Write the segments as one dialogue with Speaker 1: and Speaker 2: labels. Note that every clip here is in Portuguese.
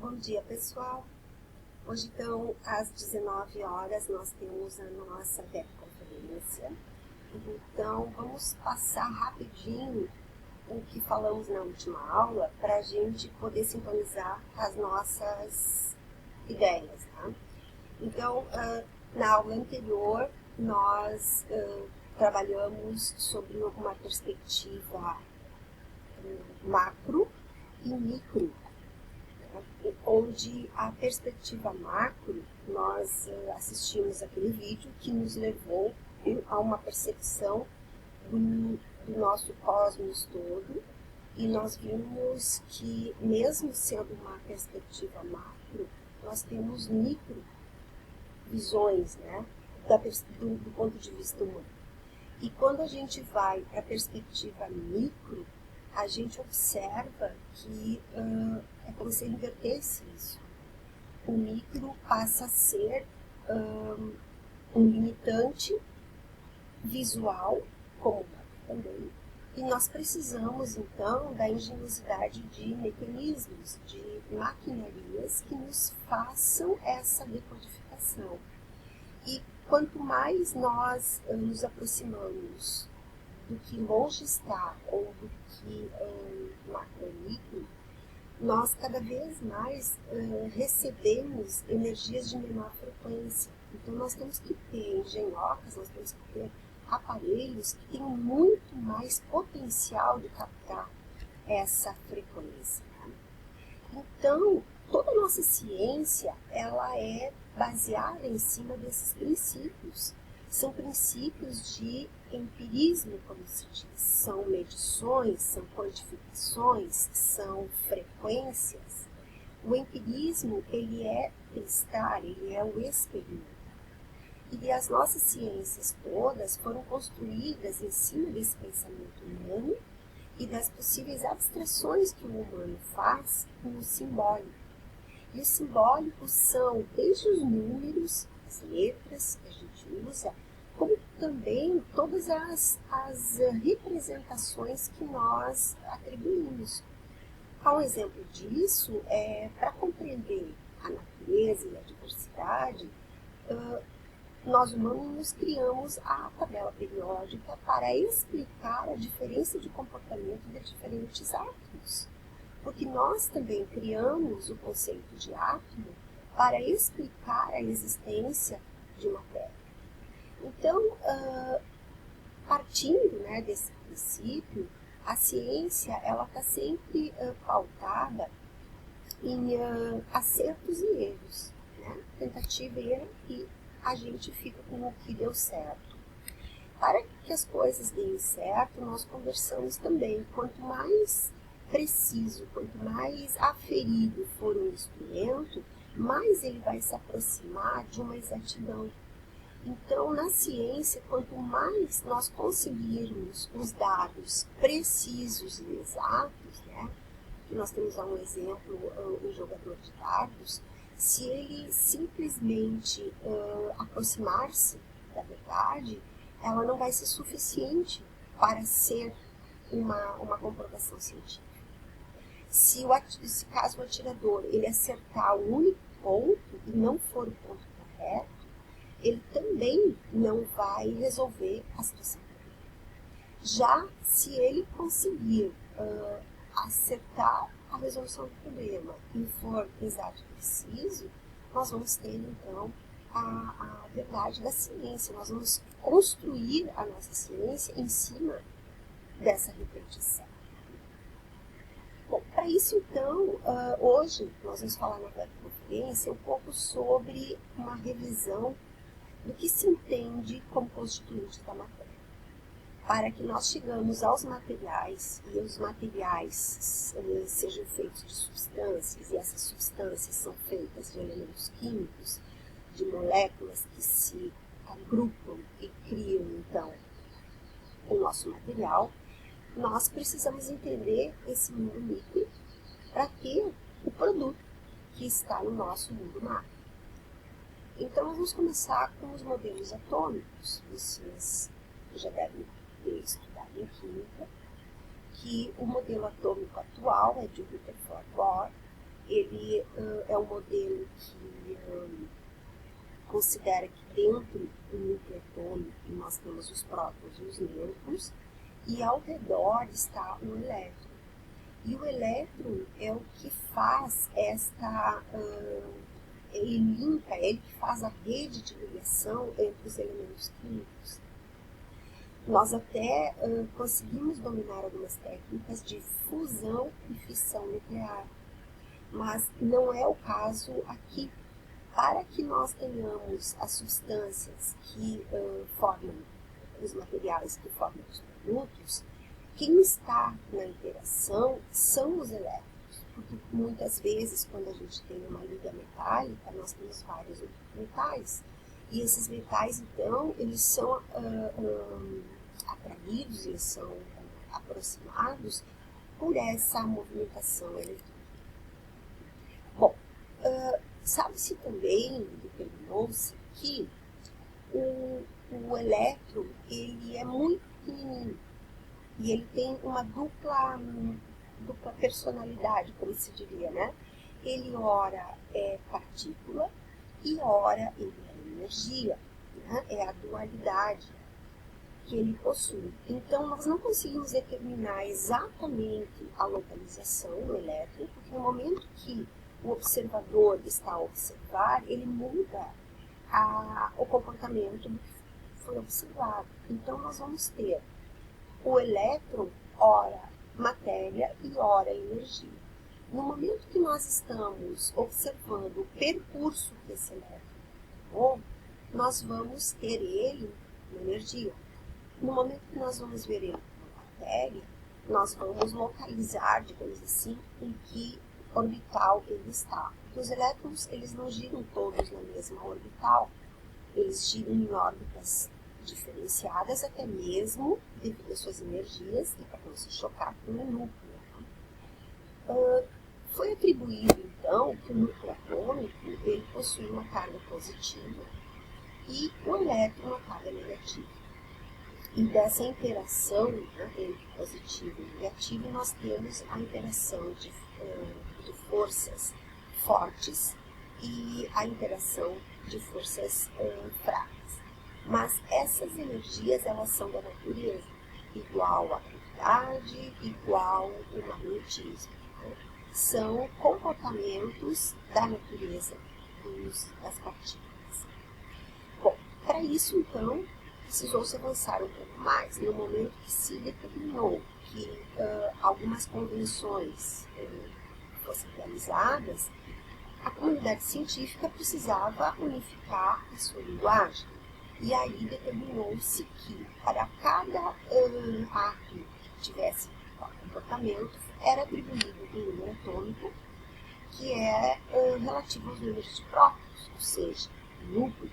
Speaker 1: Bom dia, pessoal. Hoje, então, às 19 horas, nós temos a nossa webconferência. Então, vamos passar rapidinho o que falamos na última aula para a gente poder sintonizar as nossas ideias, tá? Então, na aula anterior, nós trabalhamos sobre uma perspectiva macro e micro, onde a perspectiva macro, nós assistimos aquele vídeo que nos levou a uma percepção do nosso cosmos todo, e nós vimos que, mesmo sendo uma perspectiva macro, nós temos micro visões, né, do ponto de vista humano. E quando a gente vai para a perspectiva micro, a gente observa que é como se invertesse isso. O micro passa a ser um limitante visual, como o macro também, e nós precisamos, então, da engenhosidade de mecanismos, de maquinarias que nos façam essa decodificação. E quanto mais nós nos aproximamos do que longe está, ou do que macro e micro, nós cada vez mais recebemos energias de menor frequência. Então nós temos que ter engenhocas, nós temos que ter aparelhos que tenham muito mais potencial de captar essa frequência. Então, toda a nossa ciência, ela é baseada em cima desses princípios. São princípios de empirismo, como se diz. São medições, são quantificações, são frequências. O empirismo, ele é testar, ele é o experimento. E as nossas ciências todas foram construídas em cima desse pensamento humano e das possíveis abstrações que o humano faz com o simbólico. E os simbólicos são desde os números, as letras que a gente usa, como também todas as representações que nós atribuímos. Um exemplo disso é, para compreender a natureza e a diversidade, nós humanos criamos a tabela periódica para explicar a diferença de comportamento de diferentes átomos. Porque nós também criamos o conceito de átomo para explicar a existência de matéria. Então, partindo, né, desse princípio, a ciência ela está sempre pautada em acertos e erros, né? Tentativa e erro, e a gente fica com o que deu certo. Para que as coisas deem certo, nós conversamos também. Quanto mais preciso, quanto mais aferido for um instrumento, mais ele vai se aproximar de uma exatidão. Então, na ciência, quanto mais nós conseguirmos os dados precisos e exatos, né? Que nós temos um exemplo, um jogador de dados, se ele simplesmente aproximar-se da verdade, ela não vai ser suficiente para ser uma comprovação científica. Se caso o atirador ele acertar o único ponto e não for o ponto correto, ele também não vai resolver a situação. Já se ele conseguir acertar a resolução do problema e for exato e preciso, nós vamos ter, então, a verdade da ciência. Nós vamos construir a nossa ciência em cima dessa repetição. Bom, para isso, então, hoje nós vamos falar na webconferência um pouco sobre uma revisão do que se entende como constituinte da matéria. Para que nós chegamos aos materiais, e os materiais sejam feitos de substâncias, e essas substâncias são feitas de elementos químicos, de moléculas que se agrupam e criam, então, o nosso material, nós precisamos entender esse mundo micro para ter o produto que está no nosso mundo macro. Então, nós vamos começar com os modelos atômicos. Vocês já devem ter estudado em química, que o modelo atômico atual é de Rutherford Bohr. ele é um modelo que considera que dentro do núcleo atômico nós temos os prótons e os nêutrons, e ao redor está o elétron. E o elétron é o que faz ele limpa, ele que faz a rede de ligação entre os elementos químicos. Nós até conseguimos dominar algumas técnicas de fusão e fissão nuclear, mas não é o caso aqui. Para que nós tenhamos as substâncias que formam os materiais que formam os produtos, quem está na interação são os elétrons, porque muitas vezes quando a gente tem uma liga metálica, nós temos vários metais, e esses metais então, eles são atraídos, eles são aproximados por essa movimentação eletrônica. Bom, sabe-se também, determinou-se, que o elétron ele é muito pequenininho e ele tem uma dupla personalidade, como se diria, né? Ele ora é partícula e ora ele é energia, né? É a dualidade que ele possui. Então, nós não conseguimos determinar exatamente a localização do elétron, porque no momento que o observador está a observar, ele muda o comportamento do que foi observado. Então, nós vamos ter o elétron, ora matéria e ora energia. No momento que nós estamos observando o percurso desse elétron, nós vamos ter ele na energia. No momento que nós vamos ver ele na matéria, nós vamos localizar, digamos assim, em que orbital ele está. Porque os elétrons, eles não giram todos na mesma orbital, eles giram em órbitas diferenciadas, até mesmo devido às suas energias e para não se chocar com o núcleo. Foi atribuído, então, que o núcleo atômico ele possui uma carga positiva e o elétron uma carga negativa. E dessa interação, né, entre positivo e negativo, nós temos a interação de forças fortes e a interação de forças fracas. Mas essas energias, elas são da natureza, igual a gravidade, igual o magnetismo. Né? São comportamentos da natureza das partículas. Bom, para isso, então, precisou-se avançar um pouco mais. No momento que se determinou que algumas convenções fossem realizadas, a comunidade científica precisava unificar a sua linguagem. E aí determinou-se que para cada átomo que tivesse tal comportamento, era atribuído um número atômico que é relativo aos números de prótons, ou seja, núcleo,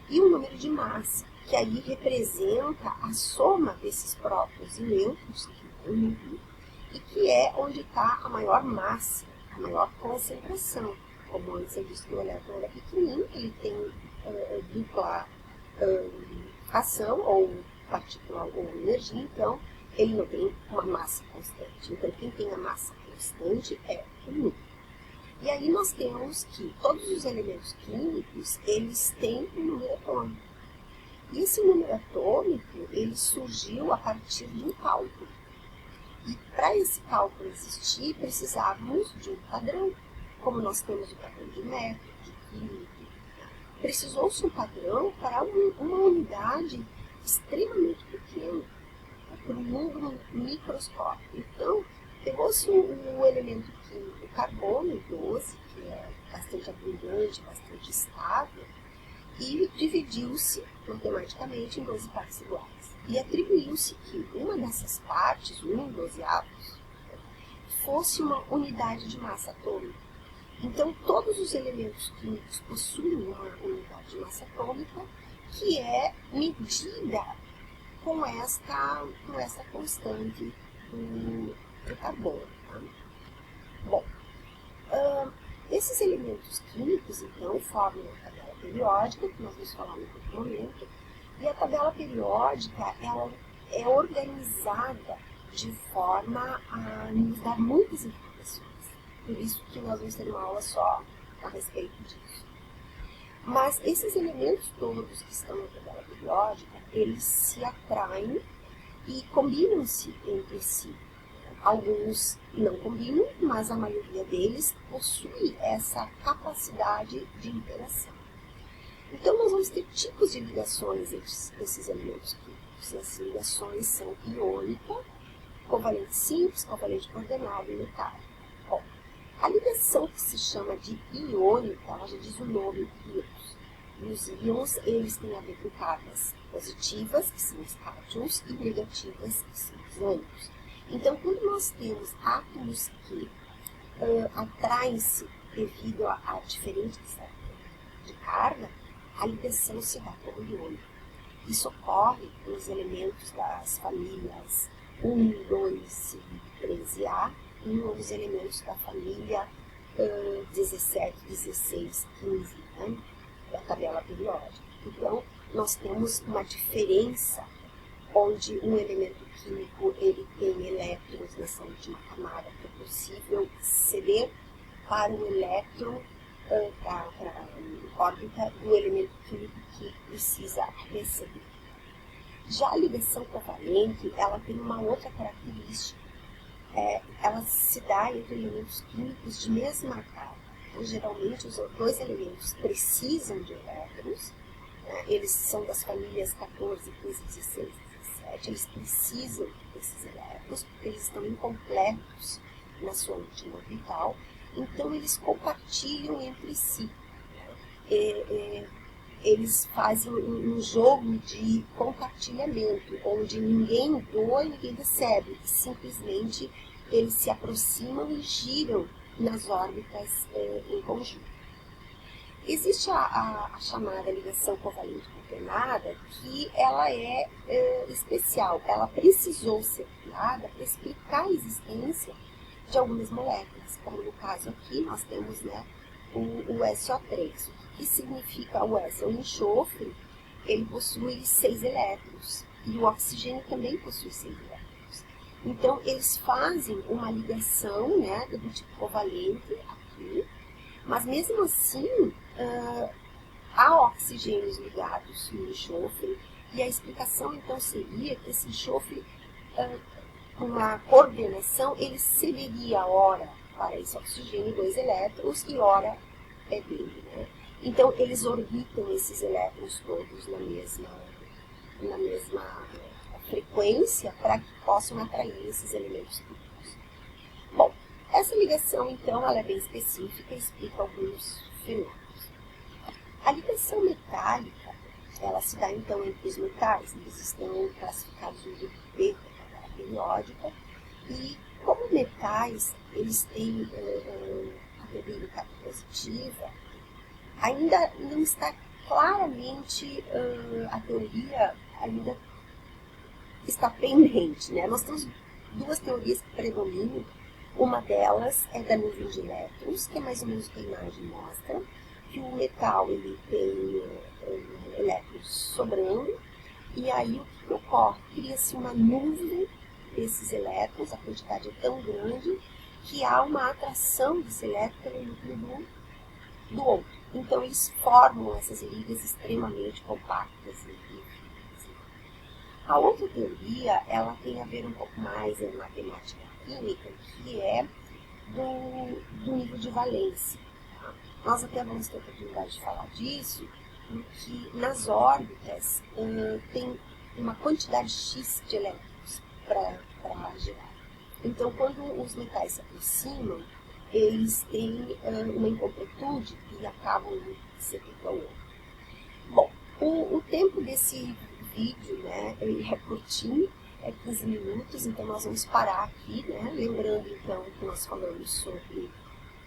Speaker 1: e um número de massa, que aí representa a soma desses prótons e nêutrons, que é o núcleo, e que é onde está a maior massa, a maior concentração. Como antes eu disse que o elétron era pequenininho, ele tem dupla ação, ou partícula ou energia, então ele não tem uma massa constante. Então quem tem a massa constante é o núcleo. E aí nós temos que todos os elementos químicos, eles têm um número atômico. E esse número atômico, ele surgiu a partir de um cálculo. E para esse cálculo existir, precisávamos de um padrão. Como nós temos o padrão de método, de química, precisou-se um padrão para uma unidade extremamente pequena, para um mundo microscópico. Então, pegou-se o elemento químico, o carbono 12, que é bastante abundante, bastante estável, e dividiu-se matematicamente em 12 partes iguais. E atribuiu-se que uma dessas partes, 1/12, fosse uma unidade de massa atômica. Então, todos os elementos químicos possuem uma unidade de massa atômica que é medida com esta constante do carbono. Tá? Bom, esses elementos químicos, então, formam a tabela periódica, que nós vamos falar no outro momento, e a tabela periódica ela é organizada de forma a nos dar muitas informações. por isso que nós vamos ter uma aula só a respeito disso. Mas esses elementos todos que estão na tabela periódica, eles se atraem e combinam-se entre si. Alguns não combinam, mas a maioria deles possui essa capacidade de interação. Então, nós vamos ter tipos de ligações entre esses elementos químicos. E essas ligações são iônica, covalente simples, covalente coordenado e metálica. Bom, a ligação que se chama de iônica, ela já diz o nome, íons. E os íons, eles têm a ver com cargas positivas, que são os cátions, e negativas, que são os ânions. Então, quando nós temos átomos que atraem-se devido a diferentes de carga, a ligação se dá como iônica. Isso ocorre nos elementos das famílias 1, 2 e 13A e nos elementos da família 17, 16, 15, né, da tabela periódica. Então, nós temos uma diferença onde um elemento químico ele tem elétrons nessa última camada que é possível ceder para o elétron para a órbita do elemento químico que precisa receber. Já a ligação covalente, ela tem uma outra característica. Ela se dá entre elementos químicos de mesma carga. Então, geralmente, os dois elementos precisam de elétrons, né? Eles são das famílias 14, 15, 16, 17. Eles precisam desses elétrons, porque eles estão incompletos na sua última orbital. Então, eles compartilham entre si. Eles fazem um jogo de compartilhamento, onde ninguém doa e ninguém recebe. Simplesmente, eles se aproximam e giram nas órbitas em conjunto. Existe a chamada ligação covalente coordenada, que ela é especial. Ela precisou ser criada para explicar a existência de algumas moléculas, como no caso aqui nós temos, né, o SO3. O que significa o S? O enxofre, ele possui 6 elétrons e o oxigênio também possui 6 elétrons. Então, eles fazem uma ligação, né, do tipo covalente aqui, mas mesmo assim há oxigênios ligados no enxofre e a explicação então seria que esse enxofre uma coordenação, ele cederia ora para esse oxigênio 2 elétrons e ora é dele, né? Então, eles orbitam esses elétrons todos na mesma frequência para que possam atrair esses elementos químicos. Bom, essa ligação, então, ela é bem específica e explica alguns fenômenos. A ligação metálica, ela se dá, então, entre os metais. Eles estão classificados no grupo B, periódica, e como metais eles têm a carga positiva, ainda não está claramente, a teoria ainda está pendente, né? Nós temos duas teorias que predominam. Uma delas é da nuvem de elétrons, que é mais ou menos o que a imagem mostra, que o metal ele tem elétrons sobrando, e aí o que ocorre? Cria-se uma nuvem desses elétrons, a quantidade é tão grande que há uma atração desse elétron pelo núcleo do outro. Então, eles formam essas ligas extremamente compactas e finas. A outra teoria, ela tem a ver um pouco mais em matemática química, que é do nível de valência. Tá? Nós até vamos ter a oportunidade de falar disso, porque nas órbitas tem uma quantidade X de elétrons para girar. Então, quando os metais se aproximam, eles têm uma incompletude e acabam de ser um para o outro. Bom, o tempo desse vídeo, né, ele é curtinho, é 15 minutos, então nós vamos parar aqui, né, lembrando então que nós falamos sobre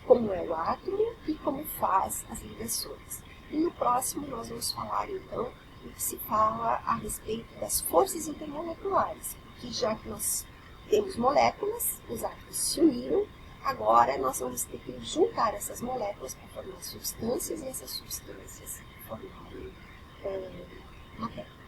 Speaker 1: como é o átomo e como faz as ligações. E no próximo nós vamos falar então do que se fala a respeito das forças intermoleculares, que já que nós temos moléculas, os átomos se uniram, agora nós vamos ter que juntar essas moléculas para formar substâncias e essas substâncias formarem matéria.